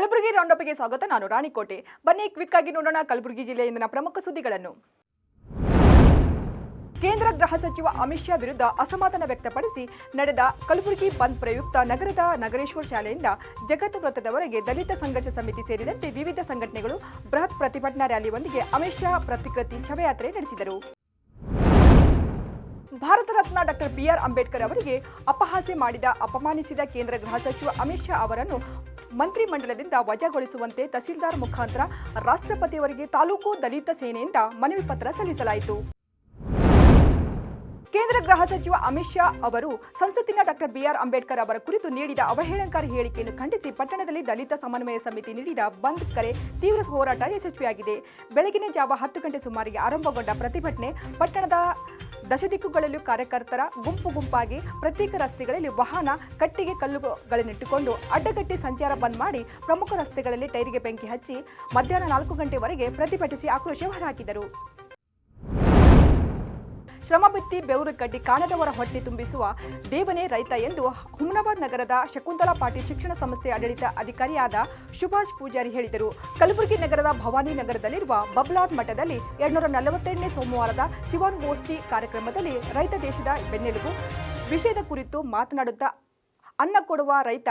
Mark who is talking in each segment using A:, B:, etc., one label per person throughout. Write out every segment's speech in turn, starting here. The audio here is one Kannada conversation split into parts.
A: ಕಲಬುರಗಿ ರೌಂಡಪ್ಗೆ ಸ್ವಾಗತ. ನಾನು ರಾಣಿಕೋಟೆ. ಬನ್ನಿ ಕ್ವಿಕ್ ಆಗಿ ನೋಡೋಣ ಕಲಬುರಗಿ ಜಿಲ್ಲೆಯಿಂದ ಪ್ರಮುಖ ಸುದ್ದಿಗಳನ್ನು. ಕೇಂದ್ರ ಗೃಹ ಸಚಿವ ಅಮಿತ್ ಶಾ ವಿರುದ್ಧ ಅಸಮಾಧಾನ ವ್ಯಕ್ತಪಡಿಸಿ ನಡೆದ ಕಲಬುರಗಿ ಬಂದ್ ಪ್ರಯುಕ್ತ ನಗರದ ನಗರೇಶ್ವರ ಶಾಲೆಯಿಂದ ಜಗತ್ ವೃತ್ತದವರೆಗೆ ದಲಿತ ಸಂಘರ್ಷ ಸಮಿತಿ ಸೇರಿದಂತೆ ವಿವಿಧ ಸಂಘಟನೆಗಳು ಬೃಹತ್ ಪ್ರತಿಭಟನಾ ರ್ಯಾಲಿಯೊಂದಿಗೆ ಅಮಿತ್ ಶಾ ಪ್ರತಿಕೃತಿ ಶವಯಾತ್ರೆ ನಡೆಸಿದರು. Bharat Ratna doctor B R. ಅಂಬೇಡ್ಕರ್ ಅವರಿಗೆ ಅಪಹಾಸ್ಯ ಅಪಮಾನಿಸಿದ ಕೇಂದ್ರ ಗೃಹ ಸಚಿವ ಅಮಿತ್ ಶಾ ಅವರನ್ನು ಮಂತ್ರಿಮಂಡಲದಿಂದ ವಜಾಗೊಳಿಸುವಂತೆ ತಹಸೀಲ್ದಾರ್ ಮುಖಾಂತರ ರಾಷ್ಟ್ರಪತಿಯವರಿಗೆ ತಾಲೂಕು ದಲಿತ ಸೇನೆಯಿಂದ ಮನವಿ ಪತ್ರ ಸಲ್ಲಿಸಲಾಯಿತು. ಕೇಂದ್ರ ಗೃಹ ಸಚಿವ ಅಮಿತ್ ಶಾ ಅವರು ಸಂಸತ್ತಿನ ಡಾಕ್ಟರ್ ಬಿ.ಆರ್. ಅಂಬೇಡ್ಕರ್ ಅವರ ಕುರಿತು ನೀಡಿದ ಅವಹೇಳನಕಾರಿ ಹೇಳಿಕೆಯನ್ನು ಖಂಡಿಸಿ ಪಟ್ಟಣದಲ್ಲಿ ದಲಿತ ಸಮನ್ವಯ ಸಮಿತಿ ನೀಡಿದ ಬಂದ್ ಕರೆ ತೀವ್ರ ಹೋರಾಟ ಯಶಸ್ವಿಯಾಗಿದೆ. ಬೆಳಗಿನ ಜಾವ 10 ಗಂಟೆ ಸುಮಾರಿಗೆ ಆರಂಭಗೊಂಡ ಪ್ರತಿಭಟನೆ ಪಟ್ಟಣದ ದಶದಿಕ್ಕುಗಳಲ್ಲೂ ಕಾರ್ಯಕರ್ತರ ಗುಂಪಾಗಿ ಪ್ರತ್ಯೇಕ ರಸ್ತೆಗಳಲ್ಲಿ ವಾಹನ ಕಟ್ಟಿಗೆ ಕಲ್ಲುಗಳನ್ನಿಟ್ಟುಕೊಂಡು ಅಡ್ಡಗಟ್ಟಿ ಸಂಚಾರ ಬಂದ್ ಮಾಡಿ ಪ್ರಮುಖ ರಸ್ತೆಗಳಲ್ಲಿ ಟೈರಿಗೆ ಬೆಂಕಿ ಹಚ್ಚಿ ಮಧ್ಯಾಹ್ನ 4 ಗಂಟೆವರೆಗೆ ಪ್ರತಿಭಟಿಸಿ ಆಕ್ರೋಶ ಹೊರಹಾಕಿದರು. ಶ್ರಮಬಿತ್ತಿ ಬೆವರು ಕಡ್ಡಿ ಕಾಣದವರ ಹೊಟ್ಟೆ ತುಂಬಿಸುವ ದೇವನೇ ರೈತ ಎಂದು ಹುಮನಾಬಾದ್ ನಗರದ ಶಕುಂತಲಾ ಪಾಟೀಲ್ ಶಿಕ್ಷಣ ಸಂಸ್ಥೆ ಆಡಳಿತ ಅಧಿಕಾರಿಯಾದ ಸುಭಾಷ್ ಪೂಜಾರಿ ಹೇಳಿದರು. ಕಲಬುರಗಿ ನಗರದ ಭವಾನಿ ನಗರದಲ್ಲಿರುವ ಬಬ್ಲಾದ್ ಮಠದಲ್ಲಿ 242ನೇ ಸೋಮವಾರದ ಶಿವಾನುಗೋಷ್ಠಿ ಕಾರ್ಯಕ್ರಮದಲ್ಲಿ ರೈತ ದೇಶದ ಬೆನ್ನೆಲುಬು ವಿಷಯದ ಕುರಿತು ಮಾತನಾಡುತ್ತಾ ಅನ್ನ ಕೊಡುವ ರೈತ,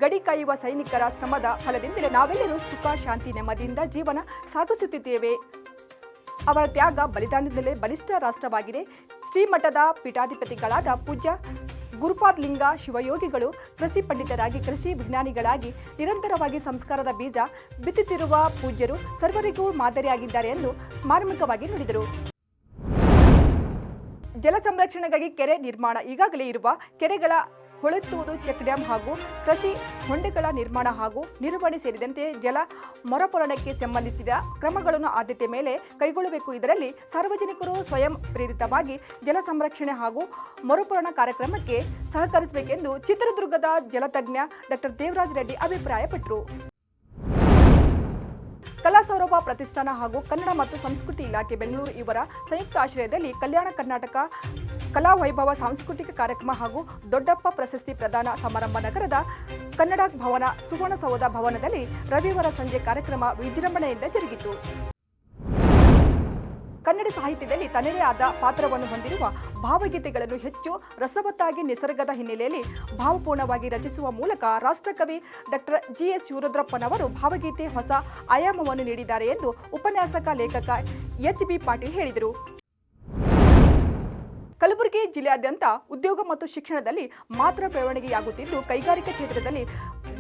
A: ಗಡಿ ಕಾಯುವ ಸೈನಿಕರ ಶ್ರಮದ ಫಲದಿಂದಲೇ ನಾವೆಲ್ಲರೂ ಸುಖ ಶಾಂತಿ ನೆಮ್ಮದಿಯಿಂದ ಜೀವನ ಸಾಗಿಸುತ್ತಿದ್ದೇವೆ. ಅವರ ತ್ಯಾಗ ಬಲಿದಾನದಲ್ಲೇ ಬಲಿಷ್ಠ ರಾಷ್ಟ್ರವಾಗಿದೆ. ಶ್ರೀಮಠದ ಪೀಠಾಧಿಪತಿಗಳಾದ ಪೂಜ್ಯ ಗುರುಪಾದ್ ಲಿಂಗ ಶಿವಯೋಗಿಗಳು ಕೃಷಿ ಪಂಡಿತರಾಗಿ ಕೃಷಿ ವಿಜ್ಞಾನಿಗಳಾಗಿ ನಿರಂತರವಾಗಿ ಸಂಸ್ಕಾರದ ಬೀಜ ಬಿತ್ತುತ್ತಿರುವ ಪೂಜ್ಯರು ಸರ್ವರಿಗೂ ಮಾದರಿಯಾಗಿದ್ದಾರೆ ಎಂದು ಮಾರ್ಮಿಕವಾಗಿ ನುಡಿದರು. ಜಲ ಸಂರಕ್ಷಣೆಗಾಗಿ ಕೆರೆ ನಿರ್ಮಾಣ ಈಗಾಗಲೇ ಇರುವ ಕೆರೆಗಳ ಹೊಳೆತ್ತುವುದು, ಚೆಕ್ ಡ್ಯಾಂ ಹಾಗೂ ಕೃಷಿ ಹೊಂಡೆಗಳ ನಿರ್ಮಾಣ ಹಾಗೂ ನಿರ್ವಹಣೆ ಸೇರಿದಂತೆ ಜಲ ಮರುಪೂರಣಕ್ಕೆ ಸಂಬಂಧಿಸಿದ ಕ್ರಮಗಳನ್ನು ಆದ್ಯತೆ ಮೇಲೆ ಕೈಗೊಳ್ಳಬೇಕು. ಇದರಲ್ಲಿ ಸಾರ್ವಜನಿಕರು ಸ್ವಯಂ ಪ್ರೇರಿತವಾಗಿ ಜಲ ಸಂರಕ್ಷಣೆ ಹಾಗೂ ಮರುಪೂರಣ ಕಾರ್ಯಕ್ರಮಕ್ಕೆ ಸಹಕರಿಸಬೇಕೆಂದು ಚಿತ್ರದುರ್ಗದ ಜಲತಜ್ಞ ಡಾಕ್ಟರ್ ದೇವರಾಜ ರೆಡ್ಡಿ ಅಭಿಪ್ರಾಯಪಟ್ಟರು. ಕಲಾ ಸೌರಭ ಪ್ರತಿಷ್ಠಾನ ಹಾಗೂ ಕನ್ನಡ ಮತ್ತು ಸಂಸ್ಕೃತಿ ಇಲಾಖೆ ಬೆಂಗಳೂರು ಇವರ ಸಂಯುಕ್ತ ಆಶ್ರಯದಲ್ಲಿ ಕಲ್ಯಾಣ ಕರ್ನಾಟಕ ಕಲಾ ವೈಭವ ಸಾಂಸ್ಕೃತಿಕ ಕಾರ್ಯಕ್ರಮ ಹಾಗೂ ದೊಡ್ಡಪ್ಪ ಪ್ರಶಸ್ತಿ ಪ್ರದಾನ ಸಮಾರಂಭ ನಗರದ ಕನ್ನಡ ಭವನ ಸುವರ್ಣಸೌಧ ಭವನದಲ್ಲಿ ರವಿವಾರ ಸಂಜೆ ಕಾರ್ಯಕ್ರಮ ವಿಜೃಂಭಣೆಯಿಂದ ಜರುಗಿತು. ಕನ್ನಡ ಸಾಹಿತ್ಯದಲ್ಲಿ ತನ್ನದೇ ಆದ ಪಾತ್ರವನ್ನು ಹೊಂದಿರುವ ಭಾವಗೀತೆಗಳನ್ನು ಹೆಚ್ಚು ರಸವತ್ತಾಗಿ ನಿಸರ್ಗದ ಹಿನ್ನೆಲೆಯಲ್ಲಿ ಭಾವಪೂರ್ಣವಾಗಿ ರಚಿಸುವ ಮೂಲಕ ರಾಷ್ಟ್ರಕವಿ ಡಾಕ್ಟರ್ ಜಿ.ಎಸ್. ಶಿವರುದ್ರಪ್ಪನವರು ಭಾವಗೀತೆ ಹೊಸ ಆಯಾಮವನ್ನು ನೀಡಿದ್ದಾರೆ ಎಂದು ಉಪನ್ಯಾಸಕ ಲೇಖಕ ಎಚ್.ಬಿ. ಪಾಟೀಲ್ ಹೇಳಿದರು. ಕಲಬುರಗಿ ಜಿಲ್ಲೆಯಾದ್ಯಂತ ಉದ್ಯೋಗ ಮತ್ತು ಶಿಕ್ಷಣದಲ್ಲಿ ಮಾತ್ರ ಬೆಳವಣಿಗೆಯಾಗುತ್ತಿದ್ದು ಕೈಗಾರಿಕಾ ಕ್ಷೇತ್ರದಲ್ಲಿ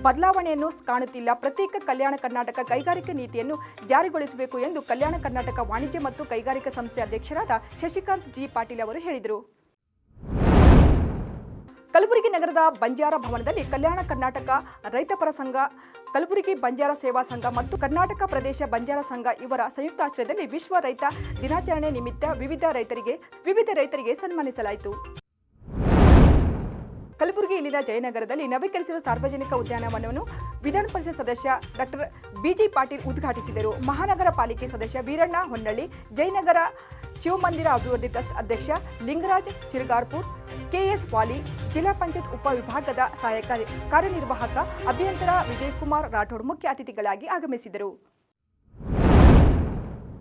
A: ಬದಲಾವಣೆಯನ್ನು ಕಾಣುತ್ತಿಲ್ಲ. ಪ್ರತ್ಯೇಕ ಕಲ್ಯಾಣ ಕರ್ನಾಟಕ ಕೈಗಾರಿಕಾ ನೀತಿಯನ್ನು ಜಾರಿಗೊಳಿಸಬೇಕು ಎಂದು ಕಲ್ಯಾಣ ಕರ್ನಾಟಕ ವಾಣಿಜ್ಯ ಮತ್ತು ಕೈಗಾರಿಕಾ ಸಂಸ್ಥೆ ಅಧ್ಯಕ್ಷರಾದ ಶಶಿಕಾಂತ್ ಜಿ. ಪಾಟೀಲ್ ಅವರು ಹೇಳಿದರು. ಕಲಬುರಗಿ ನಗರದ ಬಂಜಾರ ಭವನದಲ್ಲಿ ಕಲ್ಯಾಣ ಕರ್ನಾಟಕ ರೈತಪರ ಸಂಘ, ಕಲಬುರಗಿ ಬಂಜಾರ ಸೇವಾ ಸಂಘ ಮತ್ತು ಕರ್ನಾಟಕ ಪ್ರದೇಶ ಬಂಜಾರ ಸಂಘ ಇವರ ಸಂಯುಕ್ತಾಶ್ರಯದಲ್ಲಿ ವಿಶ್ವ ರೈತ ದಿನಾಚರಣೆ ನಿಮಿತ್ತ ವಿವಿಧ ರೈತರಿಗೆ ಸನ್ಮಾನಿಸಲಾಯಿತು. ಕಲಬುರಗಿ ಇಲ್ಲಿನ ಜಯನಗರದಲ್ಲಿ ನವೀಕರಿಸಿದ ಸಾರ್ವಜನಿಕ ಉದ್ಯಾನವನವನ್ನು ವಿಧಾನ ಪರಿಷತ್ ಸದಸ್ಯ ಡಾಕ್ಟರ್ ಬಿ.ಜಿ. ಪಾಟೀಲ್ ಉದ್ಘಾಟಿಸಿದರು. ಮಹಾನಗರ ಪಾಲಿಕೆ ಸದಸ್ಯ ವೀರಣ್ಣ ಹೊನ್ನಳ್ಳಿ, ಜಯನಗರ ಶಿವಮಂದಿರ ಅಭಿವೃದ್ಧಿ ಟ್ರಸ್ಟ್ ಅಧ್ಯಕ್ಷ ಲಿಂಗರಾಜ್ ಸಿರಗಾರ್ಪುರ್, ಕೆಎಸ್ ವಾಲಿ, ಜಿಲ್ಲಾ ಪಂಚಾಯತ್ ಉಪವಿಭಾಗದ ಸಹಾಯಕ ಕಾರ್ಯನಿರ್ವಾಹಕ ಅಭಿಯಂತರ ವಿಜಯಕುಮಾರ್ ರಾಠೋಡ್ ಮುಖ್ಯ ಅತಿಥಿಗಳಾಗಿ ಆಗಮಿಸಿದರು.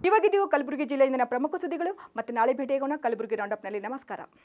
A: ಇವಾಗಿದ್ದು ಕಲಬುರಗಿ ಜಿಲ್ಲೆಯಿಂದ ಪ್ರಮುಖ ಸುದ್ದಿಗಳು. ಮತ್ತೆ ನಾಳೆ ಭೇಟಿಯಾಗೋಣ ಕಲಬುರಗಿ ರೌಂಡಪ್ನಲ್ಲಿ. ನಮಸ್ಕಾರ.